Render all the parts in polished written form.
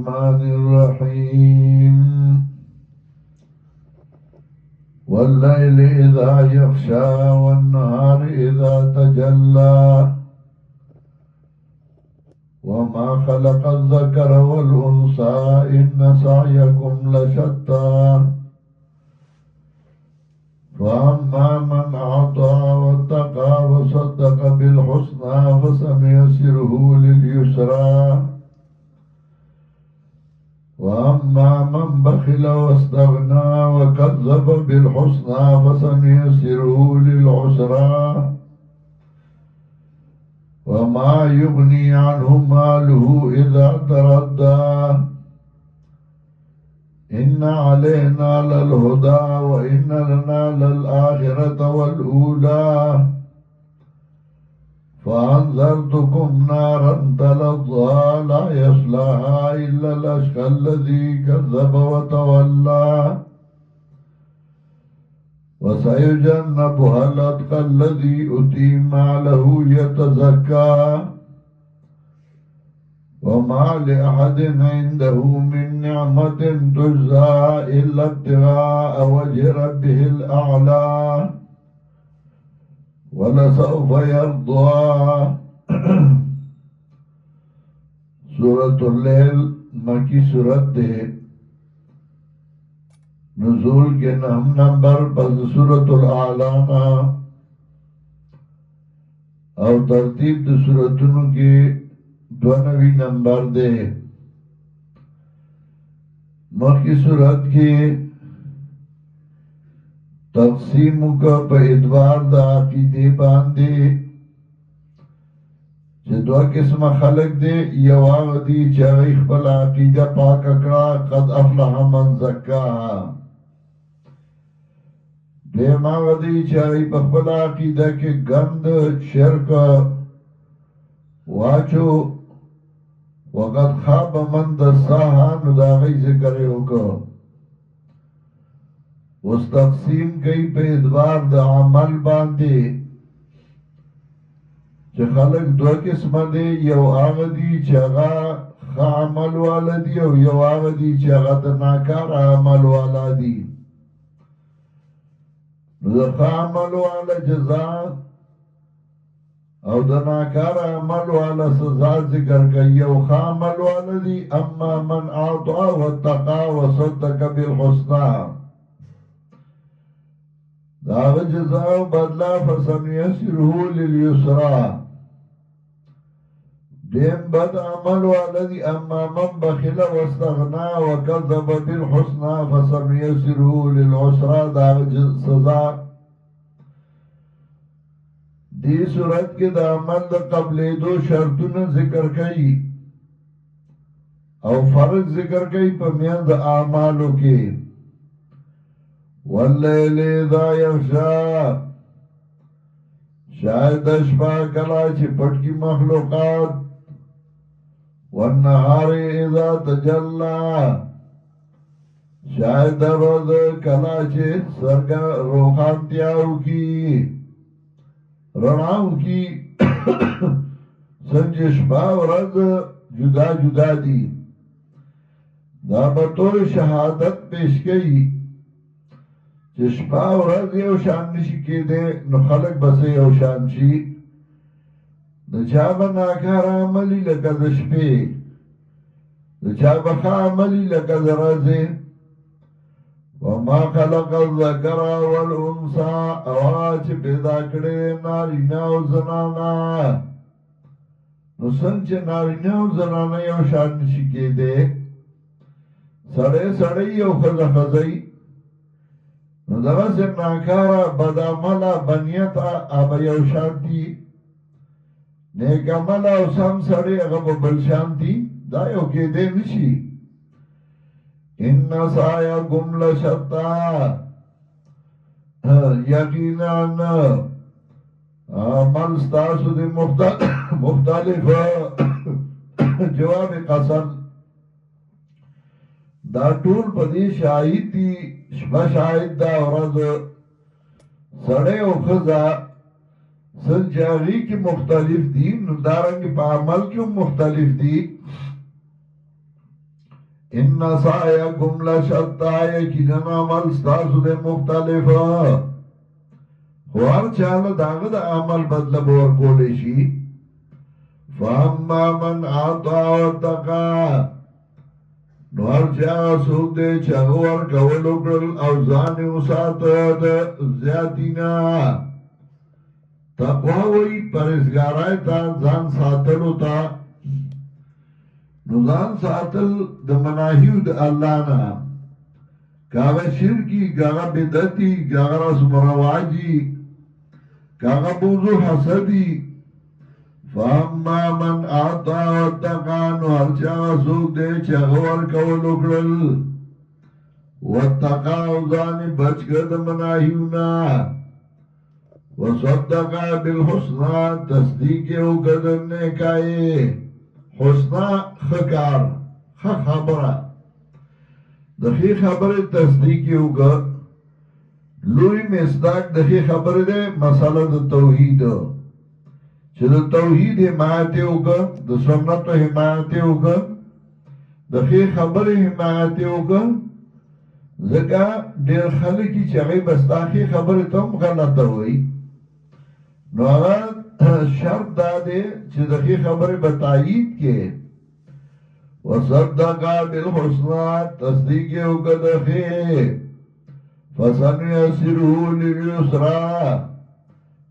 الرحمن الرحيم والليل إذا يغشى والنهار إذا تجلى وما خلق الذكر والأنثى إن سعيكم لشتى فأما من أعطى واتقى وصدق بالحسنى فسنيسره لليسرى وأما من بخل واستغنى وكذب بالحسنى فسنيسره للعسرى وما يغني عنه ماله إذا تردى إن علينا للهدى وإن لنا للآخرة والأولى فأنذرتكم نارا تلظى لا يصلاها إلا الأشقى الذي كذب وتولى وسيجنبها الأتقى الذي أوتي ماله يتزكى وما لأحد عنده من نعمة تجزى إلا ابتغاء وجه ربه الأعلى ولسوف يرضى. سورة الليل مکی سورت ہے، نزول کے نهم نمبر پس سورة الاعلانا او ترتیب دو سورتونو کے 92 نمبر دے. مکی صورت کی تقسیم کا پا ادوار دا عقیدے باندے چه دو قسم خلق دے، یو آغا دی چاہی خبل عقیدہ پاک اکڑا قد افلح من زکاہا، دیم آغا دی چاہی خبل عقیدہ کے گند شرک واچو وقت خواب من دساہا نداغی ذکر ہوگا. اس تقسیم کئی پہ ادوار دا عمل باندے چه خلق دو قسم دے، یو آغا دی چاگا خا عمل والا دی او یو آغا دی چاگا دا ناکار عمل والا دی. دا خا عمل والا جزا او دا ناکار عمل والا سزا ذکر کئی. یو خا عمل والا دی اما من اعطا واتقا وصدق بالحسنى، داغ جزاء بدلا فسنیسره لليسرى. دیم بد عمل والدی اما من بخل واستغنا وکذب بالحسنى فسنیسره للعسرى، داغ سزا. دی صورت کے دا عمل دا قبل دو شرطون ذکر کئی او فرق ذکر کئی پا میان دا اعمالو کے. واللیل اذا یغشا، شاید اشپا کلا چی پٹ کی مخلوقات، والنہار اذا تجلا، شاید روز کلا چی سرگا روخان تیاو کی رناو کی. سنج اشپا و رز جدا جدا دی، دا بطور شہادت پیش گئی چشپا و رز یو شان نشی کے دے نو خلق بس یو شان شی. نچابا ناکار عملی لکد شپے، نچابا خا عملی لکد رزے. وما خلق الذکر والانسا، اواچ پیدا کڑے نارینا و زنانا، نو سنچ نارینا و زنانا یو شان نشی کے دے. سڑے سڑے یو خزا خزائی، نو دغه سے ناکارا بدعملا بنیتا آبا یو شانتی، نیک عملا او سم سڑے اغب بل شانتی، دا یو که دے نشی. ان سایکم لشتا، یقیناً عمل ستاسو دے مختلف. جواب قسم دا ټول پدی شاہد دی، شپا شاہد دا ورد سڑے و خزا سنجاغی کی مختلف دی، ندارنگی پا عمل کیوں مختلف دی. ان سعیکم لشتا، یقینا عمل ستاسو دے مختلف، خو هر چاله داغه د عمل بدله به ورکولی شي. فاما من اعطا واتقا، نو هر چا څوک دی چې هغه ورکول وکړل او ځان یې وساته د زیاتینا. تقوا وایي پرهیزګارۍ ته، ځان ساتلو ته. نو ځان ساتل د مناهیو د الله نه، کاغه شرکی، کاغه بدعتی، کاغه رسم رواجی، کاغه بوزو حسدی. فاما من اعطا واتقا، نو هر چا څوک دی چې هغه ورکول وکړل، واتقا او ځان یې بچ کړ د مناهیو نه، وصدقا بالحسنى، تصدیق یې وکړ د نیکۍ. حسنه ښه کار، ښه خبره، د ښې خبرې تصدیق یې وکړ. لوی مصداق د ښې خبرې دی مسله د توحید، چې د توحید حمایت یې وکړ، د سنتو حمایت یې وکړ، د ښې خبرې حمایت یې وکړ. ځکه ډېر خلک چې هغوی به ستا ښې خبرې ته هم غلطه وایي، نو هغه شرط دا دی چې د ښې خبرې به تایید کې. وصدقا بالحسنى، تصدیق یې وکړ د ښې. فسنیسره لليسرى،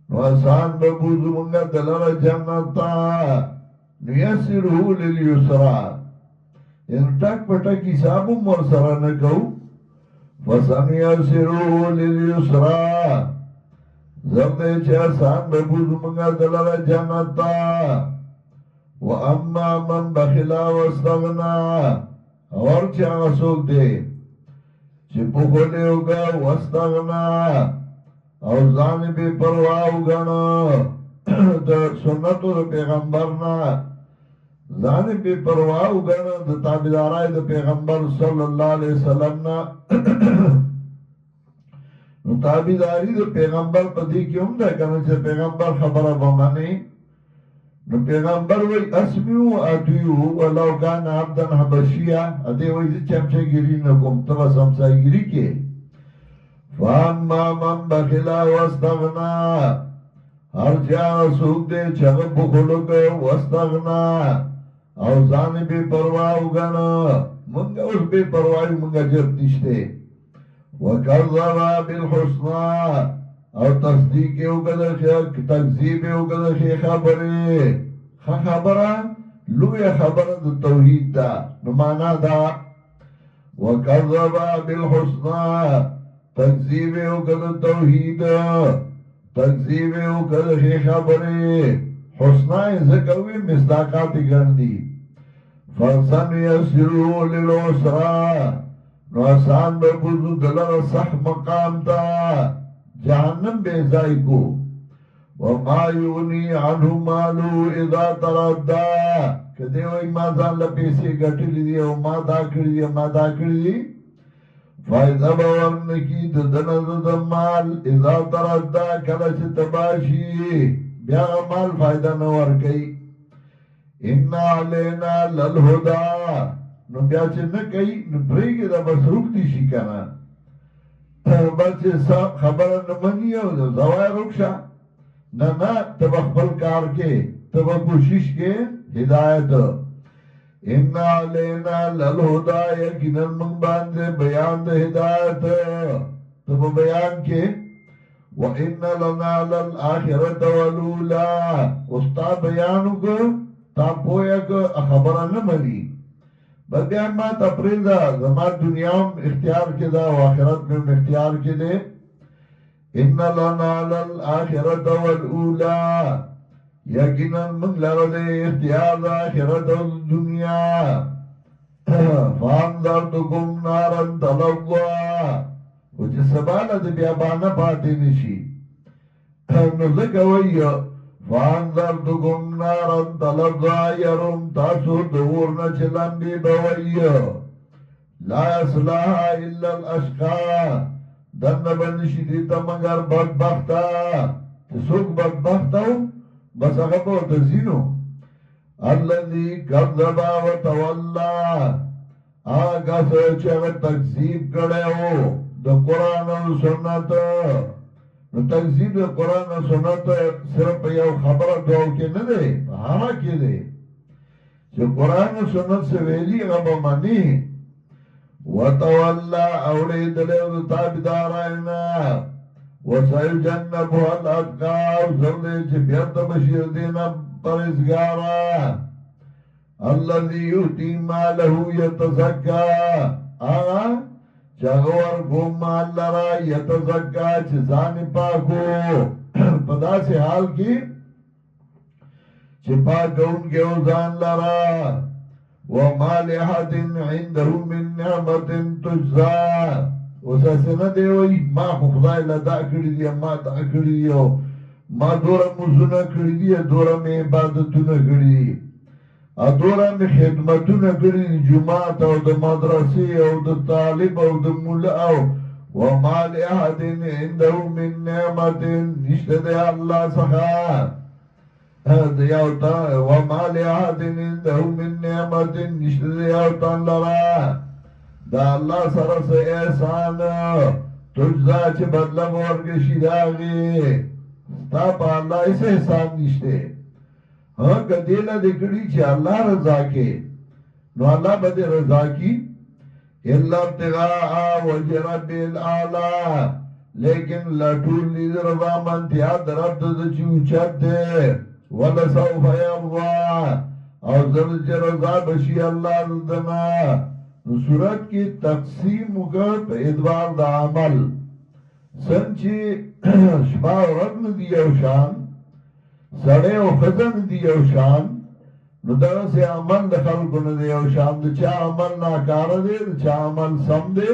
نو آسان به بوځو مونږه دلته جنت ته. نیسره لليسرى، یعنې ټک په ټک حساب هم ورسره نه کوو. فسنیسره لليسرى، زر دی چې آسان به بوځو مونږه دلته جنت ته. واما من بخل واستغنى، اور چې هغه څوک دی چې بخل یې وکړ، واستغنى او ځان یې بې پروا وګڼه د سنتو د پیغمبر نه، ځان یې بې پروا وګڼه د تابعدارۍ د پیغمبر صلی الله علیه وسلم نه. نو تابعداري د پیغمبر په دې کې هم ده کنه چې پیغمبر خبره به منې. نو پیغمبر وی اسمیو ادیو ولو کان عبدا حبشیا، ادی وی چې چمچه‌ګیری نه کوم، ته سمسایګیری کې. فاما من بخل واستغنى، هر چا څوک دی چې هغه بخل وکړ، واستغنى او ځان یې بې پروا وګڼه. مونږ اوس بې پروا یو، مونږ اجر نشته. وکذب بالحسنى، او تصدیق یې وکړ، تکذیب یې وکړ د ښې خبرې. ښه خبره لویه خبره د توحید ده، نو معنا ده وکذب بالحسنى، تکذیب یې وکړ د توحید، تکذیب یې وکړ د ښې خبرې. حسنه یې ځکه وي مصداقات یې ګڼ دي. فسنیسره للعسرى، نو آسان به بوځو دلته سخت مقام ته، جہنم بے ځای کو. وما یغنی عنه مالو اذا تردى، کدی وای ما ځان له پیسې ګټلې دي او ما دا کړی دي، ما دا کړی دي، فایده به ورنکي د دنه د مال. اذا تردى، کله چې تباشي بیا مال فایده نه ورکوي. ان علینا للهدى، نو بیا چې نه کوي نو پرېږدي دا بس روږدي شي که نه، بس چې خبره نه مني او زوای روکشه. نه نه، ته به خپل کار کې، ته به کوشش کې هدایت. ان علینا للهدى، یقینا موږ باندې بیان د هدایت، ته به بیان کې. وان لنا للآخرة والاولى، اوس تا بیان وکړ، تا پوهه کړ، خبره نه مني، بس بیا ما ته پرېږده، زما دنیا هم اختیار کې ده او آخرت مې هم اختیار کې دی. ان لنا للآخرة والاولى، یقینا موږ لره دی اختیار د آخرت او دنیا. فانذرتکم نارا تلظى، خو چې سبا له د بیابانه پاتې نه شي، نو ځکه وایي فانذرتکم نارا تلظى، يرم تاسو د اور نه چې لمبې به وایي. لا یصلاها الا الاشقى، دننه به نشي دې ته مګر بدبخته. چې څوک بدبخته و بس هغه به ورته ځي نو. الذي کذب وتولى، آگا سوچ اگر تکذیب کرے ہو دا قرآن و سنت نو تکذیب دا قرآن و سنت صرف یو خبر دو کے ندے ہانا کے دے چه قرآن و سنت سے ویلی غبا منی وَتَوَلَّا اوڑی دلیو دا تابدارائنا وَسَيُجَنَّبُهَا الْأَتْقَى زردے چه بیرد بشیر دینا پرزگارا الَّذِي يُؤْتِي مَالَهُ يَتَزَكَّى آغا چاگوار کو مال لرا یتزکا چزان پاکو پدا سے حال کی چپا کون کے اوزان لرا وَمَا لِحَدٍ عِنْدَهُ مِن نِعْمَةٍ تُجْزَى اسا سنہ دے وی ما خدای لدا کری دیا ما دا کری دیا ما دورا مزونا کری دیا دورا میں عبادتونا کری دیا ادورا میں خدمتونا کری دی جماعت او دا مدرسی او دا طالب او دا مولا او وَمَا لِحَدٍ عِنْدَهُ مِن نِعْمَةٍ نشت دے اللہ سخا دیاوتا وَمَا لِحَدٍ عِنْدَهُ مِن نِعْمَةٍ نشت دیاوتا لرا دا اللہ سر سے احسان تجزا چھ بدلا مورگشی داغی ستا پا اللہ اس احسان نشتے ہاں کدیلا دکڑی چھ اللہ رضا کے نو اللہ بدے رضا کی اللہ ابتغاء وجہ رب العالی لیکن لٹول لید رضا منتیا درب دا چوچت دے ولسوف یرضا اور زرد رضا بشی اللہ دنا صورت کی تقسیم مگر پہ ادوار دا عمل سنچی شفا رگن دیو شان سڑے و خزن دیو شان نو در سے عمل دخل کن دیو شان دا چا عمل ناکار دے دا چا عمل سم دے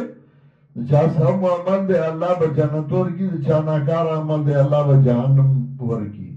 دا چا سم عمل دے اللہ با جنتور کی دا چا ناکار عمل دے اللہ با جہنم پور کی